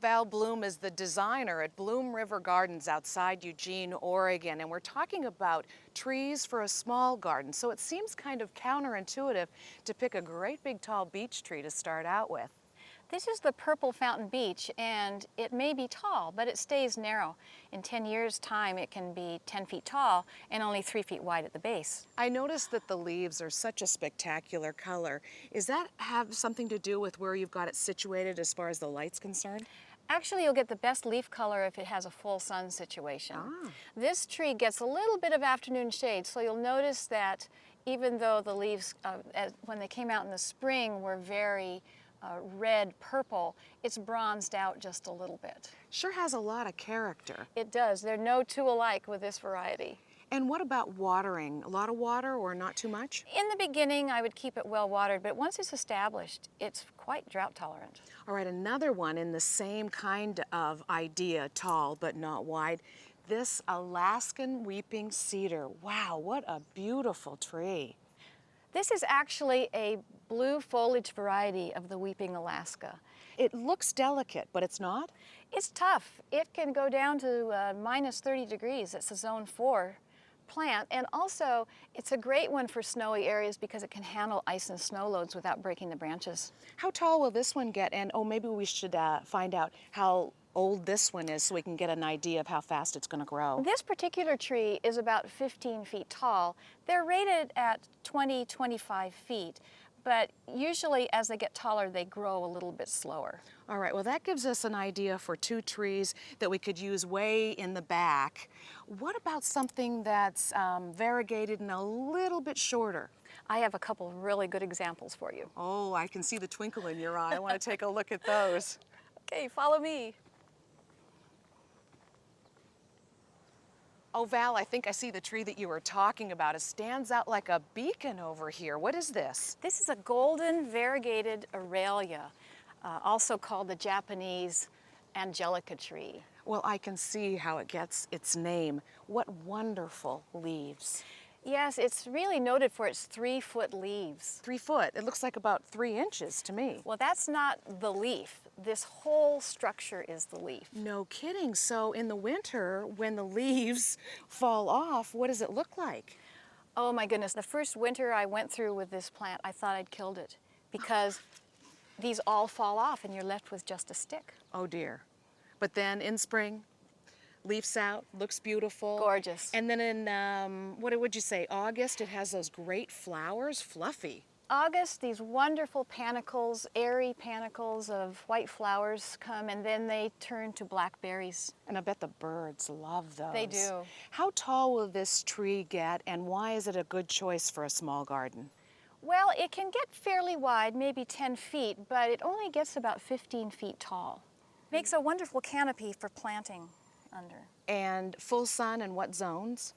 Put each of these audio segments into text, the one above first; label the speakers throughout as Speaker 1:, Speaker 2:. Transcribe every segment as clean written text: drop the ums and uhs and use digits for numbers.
Speaker 1: Val Bloom is the designer at Bloom River Gardens outside Eugene, Oregon, and we're talking about trees for a small garden. So it seems kind of counterintuitive to pick a great big tall beech tree to start out with.
Speaker 2: This is the purple fountain beech, and it may be tall, but it stays narrow. In 10 years' time, it can be 10 feet tall and only 3 feet wide at the base.
Speaker 1: I noticed that the leaves are such a spectacular color. Does that have something to do with where you've got it situated as far as the light's concerned?
Speaker 2: Actually, you'll get the best leaf color if it has a full sun situation.
Speaker 1: Ah.
Speaker 2: This tree gets a little bit of afternoon shade, so you'll notice that even though the leaves, when they came out in the spring, were very red purple, it's bronzed out just a little bit.
Speaker 1: Sure has a lot of character.
Speaker 2: It does. There are no two alike with this variety.
Speaker 1: And what about watering? A lot of water or not too much?
Speaker 2: In the beginning, I would keep it well watered, but once it's established, it's quite drought tolerant.
Speaker 1: All right, another one in the same kind of idea, tall but not wide. This Alaskan weeping cedar. Wow, what a beautiful tree.
Speaker 2: This is actually a blue foliage variety of the weeping Alaska.
Speaker 1: It looks delicate, but it's not?
Speaker 2: It's tough. It can go down to minus 30 degrees. It's a zone 4 plant, and also it's a great one for snowy areas because it can handle ice and snow loads without breaking the branches.
Speaker 1: How tall will this one get? And oh, maybe we should find out how old this one is so we can get an idea of how fast it's going to grow.
Speaker 2: This particular tree is about 15 feet tall. They're rated at 20, 25 feet, but usually as they get taller, they grow a little bit slower.
Speaker 1: All right, well that gives us an idea for two trees that we could use way in the back. What about something that's variegated and a little bit shorter?
Speaker 2: I have a couple of really good examples for you.
Speaker 1: Oh, I can see the twinkle in your eye. I want to take a look at those.
Speaker 2: Okay, follow me.
Speaker 1: Oh, Val, I think I see the tree that you were talking about. It stands out like a beacon over here. What is this?
Speaker 2: This is a golden variegated Aurelia, also called the Japanese Angelica tree.
Speaker 1: Well, I can see how it gets its name. What wonderful leaves.
Speaker 2: Yes, it's really noted for its 3-foot leaves.
Speaker 1: 3 foot. It looks like about 3 inches to me.
Speaker 2: Well, that's not the leaf. This whole structure is the leaf.
Speaker 1: No kidding. So in the winter, when the leaves fall off, what does it look like?
Speaker 2: Oh my goodness, the first winter I went through with this plant, I thought I'd killed it because these all fall off and you're left with just a stick.
Speaker 1: Oh dear. But then in spring, leaves out, looks beautiful.
Speaker 2: Gorgeous.
Speaker 1: And then in, what would you say, August, it has those great flowers, fluffy.
Speaker 2: August, these wonderful panicles, airy panicles of white flowers come, and then they turn to black berries.
Speaker 1: And I bet the birds love those.
Speaker 2: They do.
Speaker 1: How tall will this tree get, and why is it a good choice for a small garden?
Speaker 2: Well, it can get fairly wide, maybe 10 feet, but it only gets about 15 feet tall. Makes a wonderful canopy for planting under.
Speaker 1: And full sun in what zones?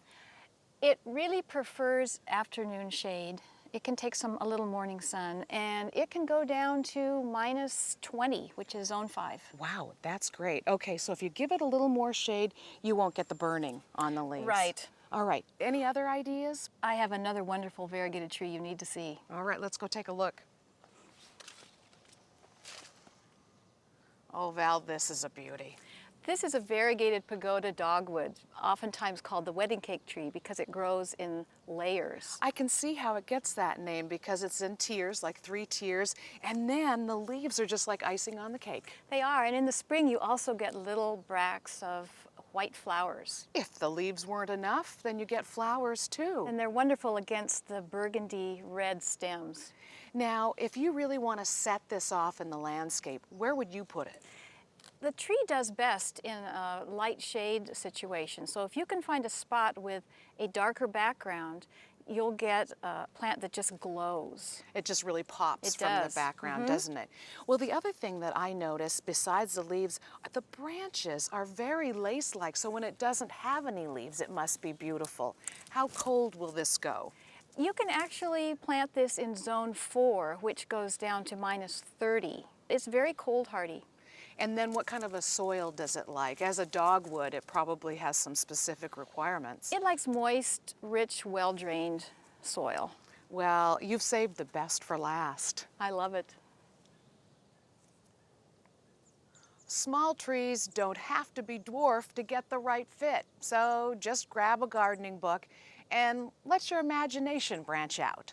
Speaker 2: It really prefers afternoon shade. It can take a little morning sun, and it can go down to minus 20, which is zone 5.
Speaker 1: Wow, that's great. Okay, so if you give it a little more shade, you won't get the burning on the leaves.
Speaker 2: Right.
Speaker 1: All right, any other ideas?
Speaker 2: I have another wonderful variegated tree you need to see.
Speaker 1: All right, let's go take a look. Oh, Val, this is a beauty.
Speaker 2: This is a variegated Pagoda Dogwood, oftentimes called the wedding cake tree because it grows in layers.
Speaker 1: I can see how it gets that name because it's in tiers, like 3 tiers, and then the leaves are just like icing on the cake.
Speaker 2: They are, and in the spring you also get little bracts of white flowers.
Speaker 1: If the leaves weren't enough, then you get flowers too.
Speaker 2: And they're wonderful against the burgundy red stems.
Speaker 1: Now, if you really want to set this off in the landscape, where would you put it?
Speaker 2: The tree does best in a light shade situation. So if you can find a spot with a darker background, you'll get a plant that just glows.
Speaker 1: It just really pops
Speaker 2: It
Speaker 1: from
Speaker 2: does.
Speaker 1: the background, doesn't it? Well, the other thing that I notice, besides the leaves, the branches are very lace-like, so when it doesn't have any leaves, it must be beautiful. How cold will this go?
Speaker 2: You can actually plant this in zone 4, which goes down to minus 30. It's very cold hardy.
Speaker 1: And then what kind of a soil does it like? As a dogwood, it probably has some specific requirements.
Speaker 2: It likes moist, rich, well-drained soil.
Speaker 1: Well, you've saved the best for last.
Speaker 2: I love it.
Speaker 1: Small trees don't have to be dwarfed to get the right fit, so just grab a gardening book and let your imagination branch out.